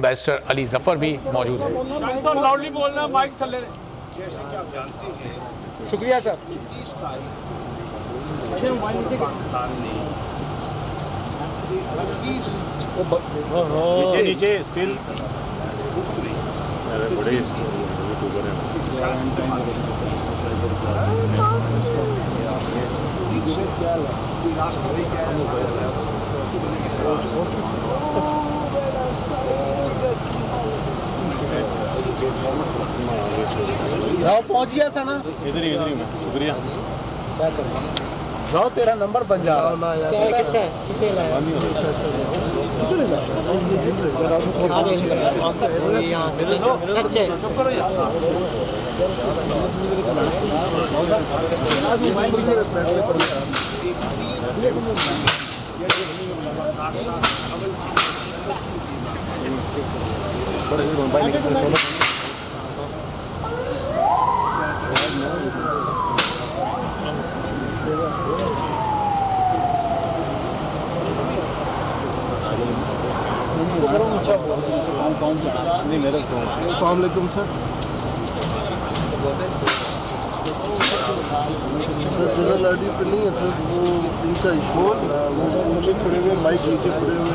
Barrister Ali Zafar भी मौजूद हैं। लाउडली बोलना, माइक चल रहे। जैसे कि आप जानते हैं, शुक्रिया सर। 30 तारीख पाकिस्तान ने 21 नीचे स्टिल बड़े रास्ता देखा राव पहुंच गया था ना, इधर ही मैं। शुक्रिया। राव तेरा नंबर बन जा रहा अस्सलामुअलैकुम सर। जनरल आईडी पे नहीं है सर, वो इनका इशू वो नीचे पड़े हुए, माइक नीचे पड़े हुए।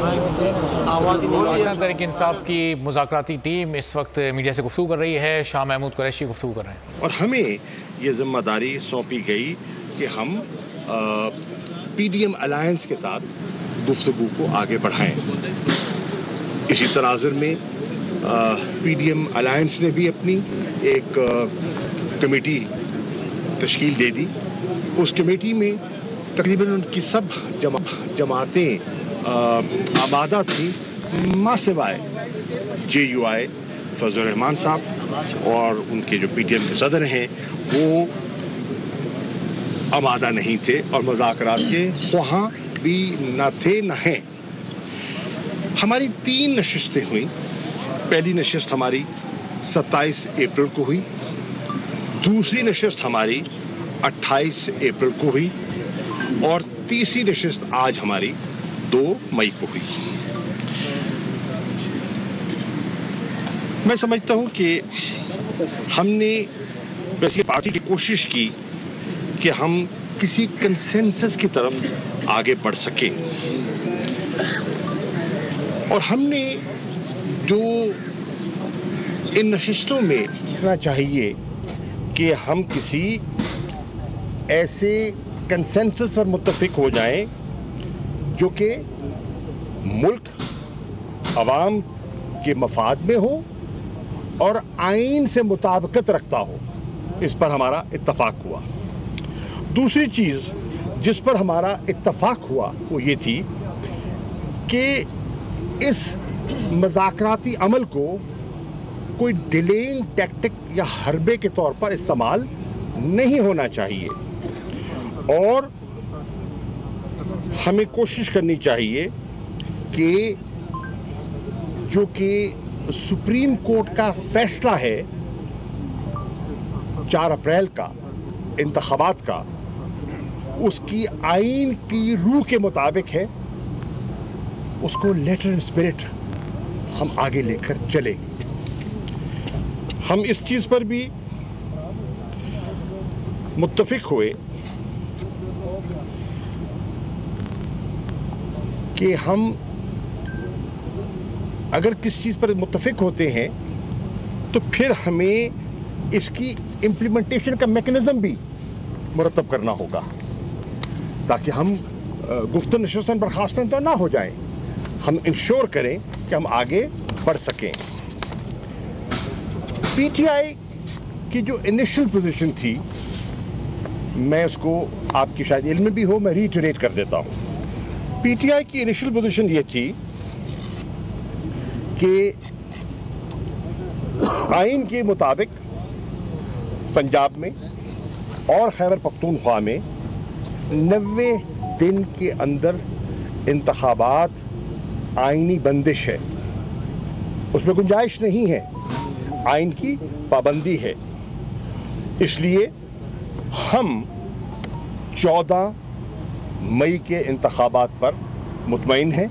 तहरीक इंसाफ की मुज़ाकराती टीम इस वक्त मीडिया से गुफ्तगू कर रही है। शाह महमूद कुरैशी गुफ्तगू कर रहे हैं। और हमें ये जिम्मेदारी सौंपी गई कि हम PDM अलायंस के साथ गुफ्तगू को आगे बढ़ाएं। इसी तनाजुर में PDM अलायंस ने भी अपनी एक कमेटी तश्कील दे दी। उस कमेटी में तकरीबन उनकी सब जमातें आमादा थी, मां सिवाय JUI फजल रहमान साहब और उनके जो PDM के सदर हैं वो आमादा नहीं थे और मुज़ाकरात के ख़्वाह भी न थे न हैं। हमारी 3 नशिस्तें हुई। पहली नशिस्त हमारी 27 अप्रैल को हुई, दूसरी नशिस्त हमारी 28 अप्रैल को हुई और तीसरी नशिस्त आज हमारी 2 मई को हुई। मैं समझता हूं कि हमने वैसे पार्टी की कोशिश की कि हम किसी कंसेंसस की तरफ आगे बढ़ सकें और हमने जो इन नशिस्तों में कहना चाहिए कि हम किसी ऐसे कंसेंसस पर मुत्तफिक हो जाएं जो कि मुल्क अवाम के मफाद में हो और आइन से मुताबिकत रखता हो। इस पर हमारा इत्तफाक हुआ। दूसरी चीज़ जिस पर हमारा इत्तफाक हुआ वो ये थी कि इस मज़ाकराती अमल को कोई डिलेइंग टैक्टिक या हरबे के तौर पर इस्तेमाल नहीं होना चाहिए और हमें कोशिश करनी चाहिए कि जो कि सुप्रीम कोर्ट का फैसला है 4 अप्रैल का इंतखाबात का, उसकी आइन की रूह के मुताबिक है, उसको लेटर एंड स्पिरिट हम आगे लेकर चले। हम इस चीज़ पर भी मुत्तफिक हुए कि हम अगर किस चीज़ पर मुत्तफिक होते हैं तो फिर हमें इसकी इम्प्लीमेंटेशन का मैकेनिज़्म भी मुरतब करना होगा ताकि हम गुफ्तगू नशिस्तन बर्खास्तन तो ना हो जाएं। हम इंश्योर करें कि हम आगे बढ़ सकें। PTI की जो इनिशियल पोजीशन थी, मैं उसको आपकी शायद इल्म भी हो, मैं रीइटरेट कर देता हूँ। PTI की इनिशियल पोजीशन ये थी कि आइन के मुताबिक पंजाब में और खैबर पख्तूनख्वा में 90 दिन के अंदर इंतखाबात आइनी बंदिश है, उसमें गुंजाइश नहीं है, आइन की पाबंदी है। इसलिए हम 14 मई के इंतखाबात पर मुतमईन हैं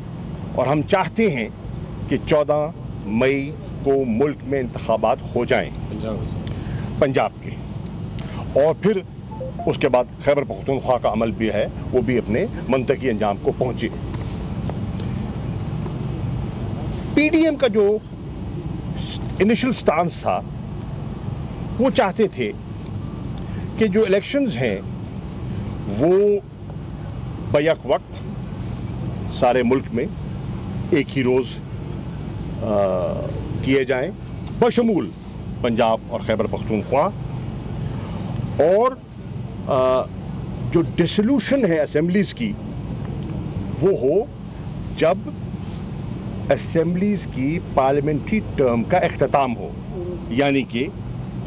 और हम चाहते हैं कि 14 मई को मुल्क में इंतखाबात हो जाएं पंजाब के, और फिर उसके बाद खैबर पख्तूनख्वा का अमल भी है, वो भी अपने मंतकी अंजाम को पहुंचे। पीडीएम का जो इनिशियल स्टांस था, वो चाहते थे कि जो इलेक्शंस हैं वो बैक वक्त सारे मुल्क में एक ही रोज़ किए जाएं, बशमूल पंजाब और खैबर पख्तूनख्वा, और जो डिसोल्यूशन है असेंबलीज़ की वो हो जब असेंबलीज़ की पार्लियामेंट्री टर्म का इख्तिताम हो, यानी कि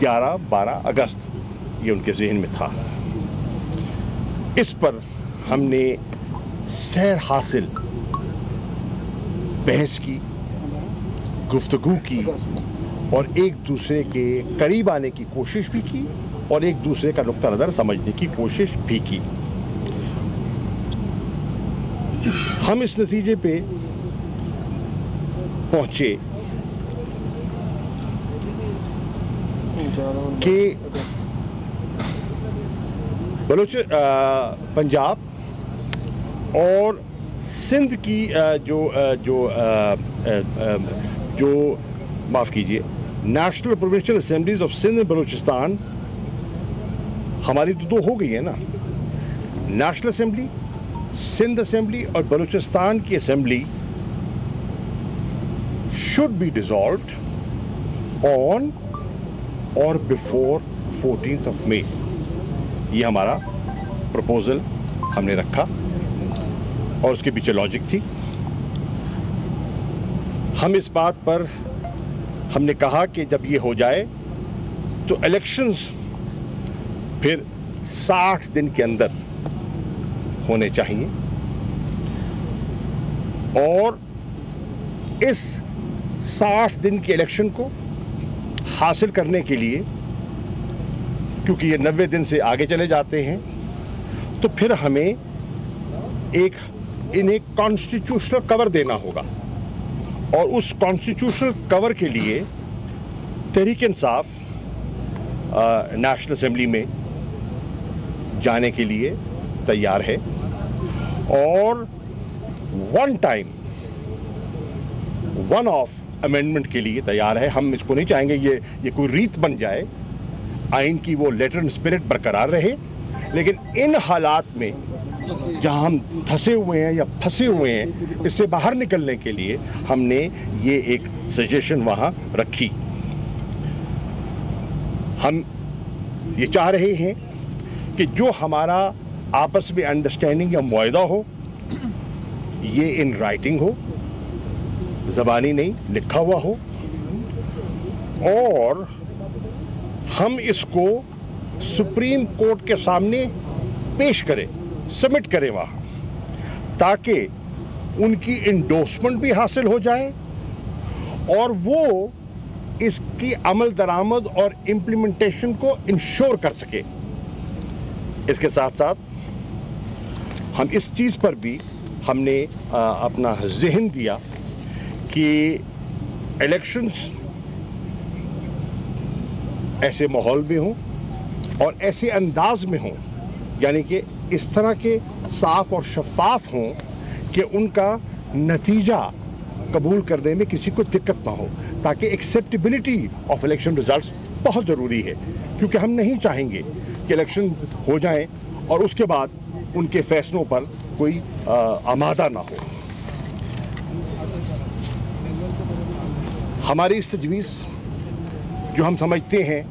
11-12 अगस्त, ये उनके जहन में था। इस पर हमने सैर हासिल बहस की, गुफ्तगू की, और एक दूसरे के करीब आने की कोशिश भी की, और एक दूसरे का नुक्ता नज़र समझने की कोशिश भी की। हम इस नतीजे पे पहुंचे कि पंजाब और सिंध की जो माफ़ कीजिए, national provincial assemblies of Sindh and Balochistan, हमारी तो दो हो गई है ना, नेशनल असेंबली, सिंध असेंबली और बलूचिस्तान की assembly should be dissolved on or before 14th of May। ये हमारा प्रपोजल हमने रखा, और उसके पीछे लॉजिक थी। हम इस बात पर हमने कहा कि जब ये हो जाए तो इलेक्शंस फिर 60 दिन के अंदर होने चाहिए, और इस 60 दिन के इलेक्शन को हासिल करने के लिए, क्योंकि ये 90 दिन से आगे चले जाते हैं, तो फिर हमें इन्हें कॉन्स्टिट्यूशनल कवर देना होगा, और उस कॉन्स्टिट्यूशनल कवर के लिए तहरीक इंसाफ नेशनल असेंबली में जाने के लिए तैयार है, और वन ऑफ अमेंडमेंट के लिए तैयार है। हम इसको नहीं चाहेंगे ये कोई रीत बन जाए, आइन की वो लेटर एंड स्पिरिट बरकरार रहे, लेकिन इन हालात में जहां हम धंसे हुए हैं या फंसे हुए हैं, इससे बाहर निकलने के लिए हमने ये एक सजेशन वहां रखी। हम ये चाह रहे हैं कि जो हमारा आपस में अंडरस्टैंडिंग या मुआहदा हो, ये इन राइटिंग हो, ज़बानी नहीं, लिखा हुआ हो, और हम इसको सुप्रीम कोर्ट के सामने पेश करें, सबमिट करें वहाँ, ताकि उनकी इंडोर्समेंट भी हासिल हो जाए, और वो इसकी अमल दरामद और इम्प्लीमेंटेशन को इंश्योर कर सके। इसके साथ साथ हम इस चीज़ पर भी हमने अपना जहन दिया कि इलेक्शंस ऐसे माहौल में हों और ऐसे अंदाज में हों, यानी कि इस तरह के साफ और शफाफ हों कि उनका नतीजा कबूल करने में किसी को दिक्कत ना हो, ताकि एक्सेप्टेबिलिटी ऑफ इलेक्शन रिजल्ट्स बहुत ज़रूरी है, क्योंकि हम नहीं चाहेंगे कि इलेक्शन हो जाएं और उसके बाद उनके फैसलों पर कोई आमादा ना हो। हमारी इस तजवीज़ जो हम समझते हैं,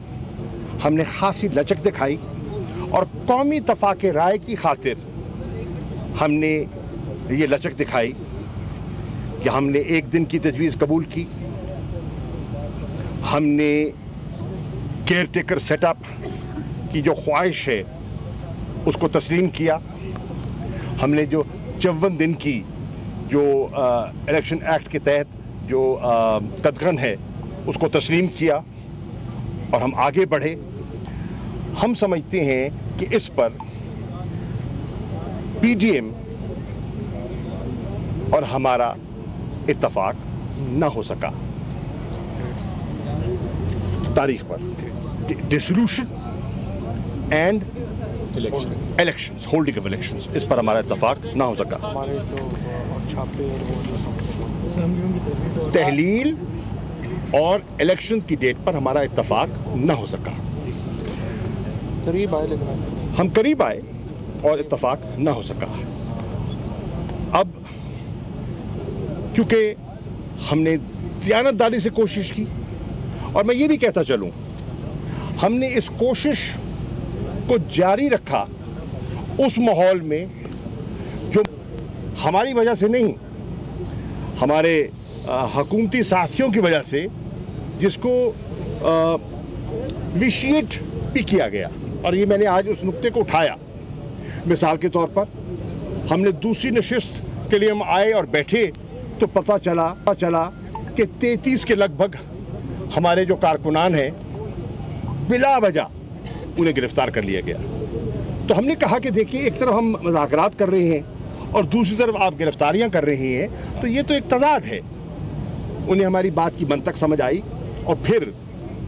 हमने खासी लचक दिखाई, और कौमी तफाक़े राय की खातिर हमने ये लचक दिखाई कि हमने एक दिन की तजवीज़ कबूल की, हमने केयर टेकर सेटअप की जो ख्वाहिश है उसको तस्लीम किया, हमने जो 54 दिन की जो इलेक्शन एक्ट के तहत जो कदगन है उसको तस्लीम किया, और हम आगे बढ़े। हम समझते हैं कि इस पर पीडीएम और हमारा इत्तफाक न हो सका। तारीख पर dissolution and elections, holding of elections, इस पर हमारा इत्तेफाक ना हो सका। तहलील और इलेक्शन की डेट पर हमारा इत्तेफाक ना हो सका। हम करीब आए और इत्तेफाक ना हो सका। अब क्योंकि हमने दियानतदारी से कोशिश की, और मैं ये भी कहता चलूं, हमने इस कोशिश को जारी रखा उस माहौल में जो हमारी वजह से नहीं, हमारे हुकूमती साथियों की वजह से, जिसको विशिएट भी किया गया। और ये मैंने आज उस नुक्ते को उठाया। मिसाल के तौर पर हमने दूसरी नशिस्त के लिए हम आए और बैठे तो पता चला कि 33 के लगभग हमारे जो कारकुनान हैं बिला वजह उन्हें गिरफ्तार कर लिया गया। तो हमने कहा कि देखिए, एक तरफ हम मुज़ाकरात कर रहे हैं और दूसरी तरफ आप गिरफ्तारियां कर रहे हैं, तो ये तो एक तज़ाद है। उन्हें हमारी बात की मंतक समझ आई और फिर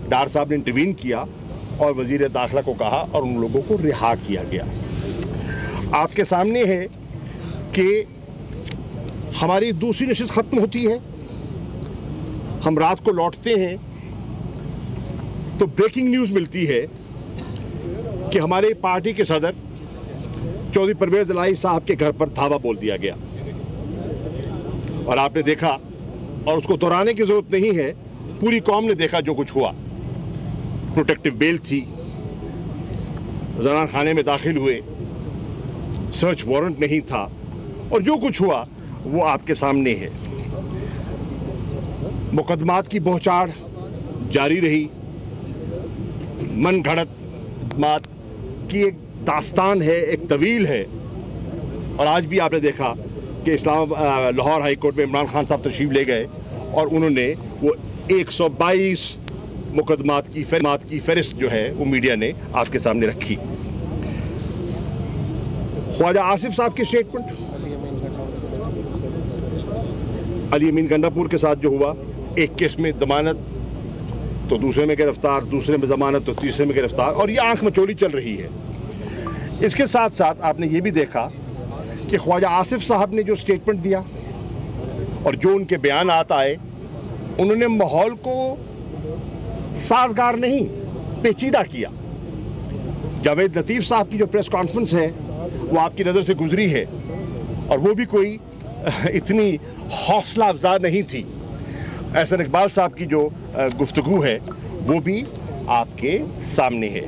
डार साहब ने इंटरवीन किया और वज़ीर दाखिला को कहा और उन लोगों को रिहा किया गया। आपके सामने है कि हमारी दूसरी नशिस्त ख़त्म होती है, हम रात को लौटते हैं तो ब्रेकिंग न्यूज़ मिलती है कि हमारे पार्टी के सदर चौधरी परवेज़ इलाही साहब के घर पर धावा बोल दिया गया। और आपने देखा, और उसको दोहराने की ज़रूरत नहीं है, पूरी कौम ने देखा जो कुछ हुआ। प्रोटेक्टिव बेल थी, जनान खाने में दाखिल हुए, सर्च वारंट नहीं था, और जो कुछ हुआ वो आपके सामने है। मुकदमात की बौछार जारी रही, मन घड़त बात की एक दास्तान है, एक तवील है। और आज भी आपने देखा कि लाहौर हाई कोर्ट में इमरान खान साहब तशरीफ ले गए और उन्होंने वो 122 मुकदमात की फहरिस्त जो है वो मीडिया ने आपके सामने रखी। ख्वाजा आसिफ साहब की स्टेटमेंट, अली अमीन गंडापुर के साथ जो हुआ, एक केस में जमानत तो दूसरे में गिरफ्तार, दूसरे में जमानत तो तीसरे में गिरफ्तार, और ये आंख मचोली चल रही है। इसके साथ साथ आपने ये भी देखा कि ख्वाजा आसिफ साहब ने जो स्टेटमेंट दिया और जो उनके बयान आए, उन्होंने माहौल को साजगार नहीं, पेचीदा किया। जावेद लतीफ़ साहब की जो प्रेस कॉन्फ्रेंस है वो आपकी नज़र से गुजरी है, और वो भी कोई इतनी हौसला अफजा नहीं थी। एहसन इकबाल साहब की जो गुफ्तगू है वो भी आपके सामने है।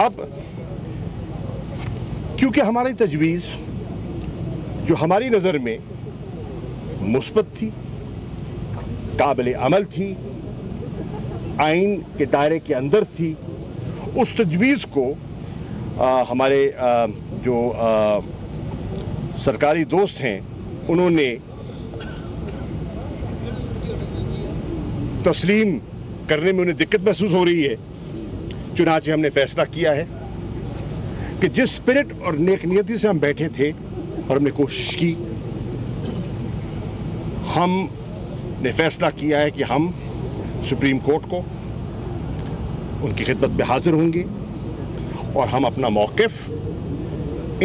अब क्योंकि हमारी तजवीज़ जो हमारी नज़र में मुस्बत थी, काबिल अमल थी, आइन के दायरे के अंदर थी, उस तजवीज़ को हमारे जो सरकारी दोस्त हैं उन्होंने तस्लीम करने में उन्हें दिक्कत महसूस हो रही है। चुनांचे हमने फैसला किया है कि जिस स्पिरिट और नेक नियति से हम बैठे थे और हमने कोशिश की, हमने फैसला किया है कि हम सुप्रीम कोर्ट को उनकी खिदमत में हाजिर होंगे और हम अपना मौक़िफ़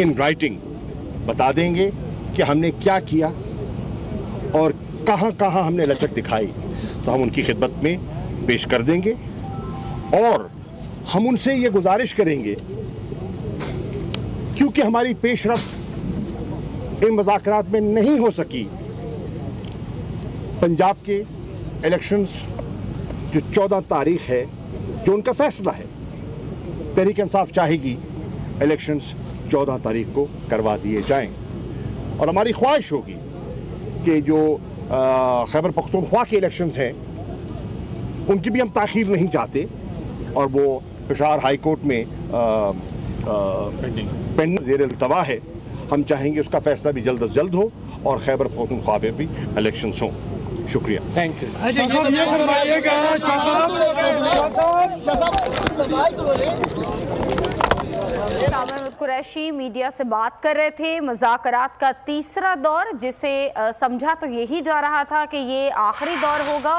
इन राइटिंग बता देंगे कि हमने क्या किया और कहाँ कहाँ हमने लचक दिखाई, तो हम उनकी खिदमत में पेश कर देंगे। और हम उनसे ये गुजारिश करेंगे, क्योंकि हमारी पेशरफ्त इन मुज़ाकरात में नहीं हो सकी, पंजाब के इलेक्शंस जो 14 तारीख है, जो उनका फैसला है, तहरीक इंसाफ चाहेगी इलेक्शंस 14 तारीख को करवा दिए जाएं। और हमारी ख्वाहिश होगी कि जो खैबर पख्तूनख्वा के इलेक्शंस हैं उनकी भी हम ताख़ीर नहीं चाहते, और वो पेशावर हाई कोर्ट में पेंडिंग ज़ेर इल्तवा है। हम चाहेंगे उसका फैसला भी जल्द अज जल्द हो और खैबर पख्तूनख्वा में भी इलेक्शंस हों। शुक्रिया, thank you. Shah Mahmood Qureshi media से बात कर रहे थे। मुज़ाकरात का तीसरा दौर, जिसे समझा तो यही जा रहा था कि ये आखिरी दौर होगा।